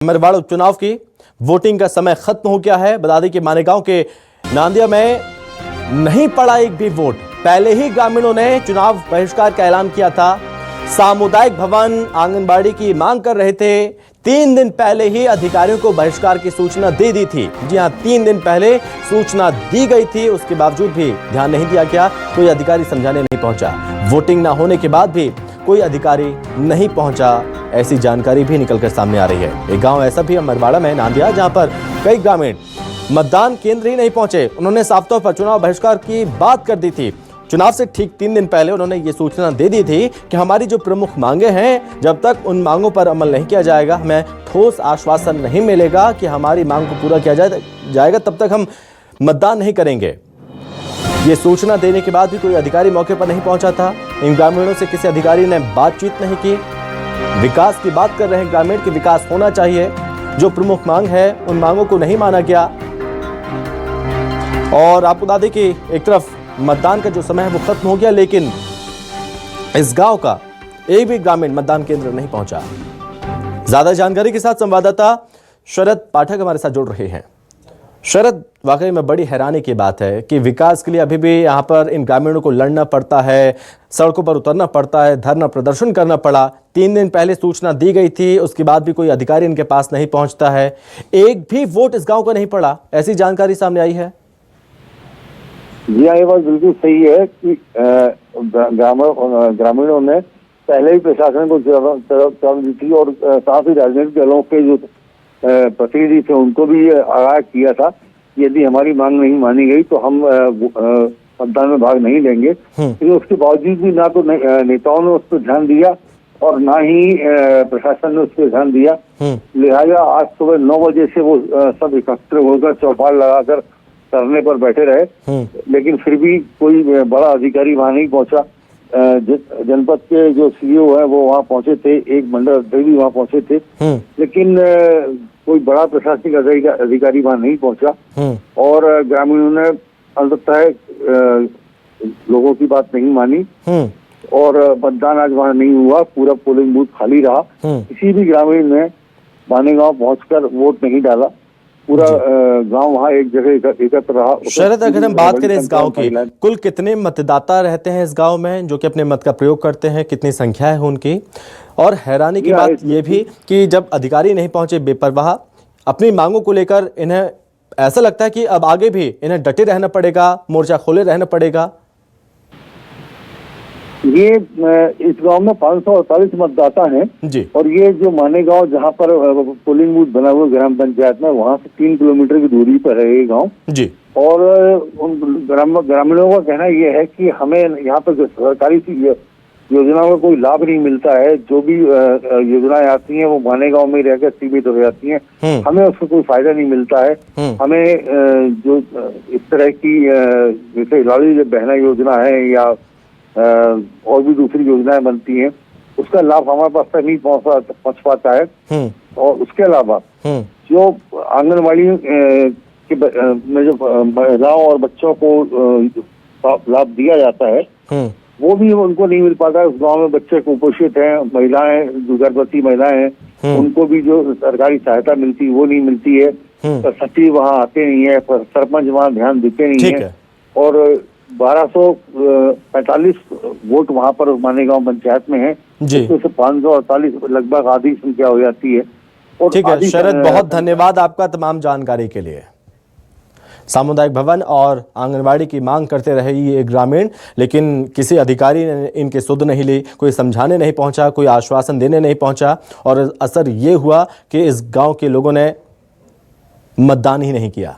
मरवाड़ उपचुनाव की वोटिंग का समय खत्म हो गया है। बता दें कि मानेगांव के नांदिया में नहीं पड़ा एक भी वोट। पहले ही ग्रामीणों ने चुनाव बहिष्कार का ऐलान किया था। सामुदायिक भवन आंगनबाड़ी की मांग कर रहे थे। 3 दिन पहले ही अधिकारियों को बहिष्कार की सूचना दे दी थी। जी हां, 3 दिन पहले सूचना दी गई थी, उसके बावजूद भी ध्यान नहीं दिया गया। कोई अधिकारी समझाने नहीं पहुंचा। वोटिंग ना होने के बाद भी कोई अधिकारी नहीं पहुंचा, ऐसी जानकारी भी निकलकर सामने आ रही है। एक गांव ऐसा भी है मरवाड़ा में, नांदिया, जहां पर कई ग्रामीण मतदान केंद्र ही नहीं पहुंचे। उन्होंने साफ तौर पर चुनाव बहिष्कार की बात कर दी थी। चुनाव से ठीक 3 दिन पहले उन्होंने ये सूचना दे दी थी कि हमारी जो प्रमुख मांगे हैं, जब तक उन मांगों पर अमल नहीं किया जाएगा, हमें ठोस आश्वासन नहीं मिलेगा कि हमारी मांग को पूरा किया जाएगा, तब तक हम मतदान नहीं करेंगे। ये सूचना देने के बाद भी कोई अधिकारी मौके पर नहीं पहुंचा था। इन ग्रामीणों से किसी अधिकारी ने बातचीत नहीं की। विकास की बात कर रहे हैं ग्रामीण कि विकास होना चाहिए। जो प्रमुख मांग है, उन मांगों को नहीं माना गया। और आपको बता दें कि एक तरफ मतदान का जो समय है वो खत्म हो गया, लेकिन इस गांव का एक भी ग्रामीण मतदान केंद्र नहीं पहुंचा। ज्यादा जानकारी के साथ संवाददाता शरद पाठक हमारे साथ जुड़ रहे हैं। शरद, वाकई में बड़ी हैरानी की बात है कि विकास के लिए अभी भी यहाँ पर इन ग्रामीणों को लड़ना पड़ता है, सड़कों पर उतरना पड़ता है, धरना प्रदर्शन करना पड़ा। 3 दिन पहले सूचना दी गई थी, उसके बाद भी कोई अधिकारी इनके पास नहीं पहुंचता है। एक भी वोट इस गांव का नहीं पड़ा, ऐसी जानकारी सामने आई है। जी हाँ, ये बात बिल्कुल सही है कि ग्रामीणों ने पहले ही प्रशासन को जवाब दी थी और साथ ही राजनीतिक दलों के जो प्रतिनिधि थे उनको भी आगाह किया था कि यदि हमारी मांग नहीं मानी गई तो हम मतदान में भाग नहीं लेंगे। लेकिन उसके बावजूद भी ना तो नेताओं ने उस पर ध्यान दिया और ना ही प्रशासन ने उस पर ध्यान दिया। लिहाजा आज सुबह 9 बजे से वो सब एकत्र होकर चौपाल लगाकर धरने पर बैठे रहे, लेकिन फिर भी कोई बड़ा अधिकारी वहां नहीं पहुंचा। जनपद के जो सीईओ है वो वहां पहुंचे थे, एक मंडल अध्यक्ष भी वहां पहुंचे थे, लेकिन कोई बड़ा प्रशासनिक अधिकारी वहां नहीं पहुंचा। और ग्रामीणों ने अंततः लोगों की बात नहीं मानी और मतदान आज वहां नहीं हुआ। पूरा पोलिंग बूथ खाली रहा। किसी भी ग्रामीण ने मानेगांव पहुंचकर वोट नहीं डाला। पूरा गांव वहां एक जगह एकत्र रहा। शरद, अगर हम बात करें इस गांव की, कुल कितने मतदाता रहते हैं इस गांव में जो कि अपने मत का प्रयोग करते हैं, कितनी संख्या है उनकी? और हैरानी की बात यह भी कि जब अधिकारी नहीं पहुंचे, बेपरवाह अपनी मांगों को लेकर, इन्हें ऐसा लगता है कि अब आगे भी इन्हें डटे रहना पड़ेगा, मोर्चा खोले रहना पड़ेगा। ये इस गांव में 548 मतदाता हैं जी। और ये जो मानेगांव जहां पर पोलिंग बूथ बना हुआ ग्राम पंचायत में, वहां से 3 किलोमीटर की दूरी पर है ये गांव जी। और ग्रामीणों का कहना ये है कि हमें यहाँ पर सरकारी योजनाओं का कोई लाभ नहीं मिलता है। जो भी योजनाएं आती हैं वो मानेगांव में रहकर सीमित हो जाती हैं। हमें उसका कोई फायदा नहीं मिलता है। हमें जो इस तरह की जैसे लाडली बहना योजना है या और भी दूसरी योजनाएं बनती हैं, उसका लाभ हमारे पास तक नहीं पहुंच पाता है। और उसके अलावा जो आंगनबाड़ी में जो महिलाओं और बच्चों को लाभ दिया जाता है वो भी उनको नहीं मिल पाता है। उस गांव में बच्चे कुपोषित हैं, महिलाएं, गर्भवती महिलाएं हैं, उनको भी जो सरकारी सहायता मिलती वो नहीं मिलती है। तो सचिव वहाँ आते नहीं है, सरपंच वहाँ ध्यान देते नहीं है। और 1245 वोट वहां पर मानेगांव पंचायत में है, जिसमें से 548 लगभग आधी संख्या हो जाती है। और ठीक है शरद, बहुत धन्यवाद आपका तमाम जानकारी के लिए। सामुदायिक भवन और आंगनबाड़ी की मांग करते रहे ये ग्रामीण, लेकिन किसी अधिकारी ने इनके सुध नहीं ली, कोई समझाने नहीं पहुंचा, कोई आश्वासन देने नहीं पहुंचा। और असर ये हुआ कि इस गांव के लोगों ने मतदान ही नहीं किया।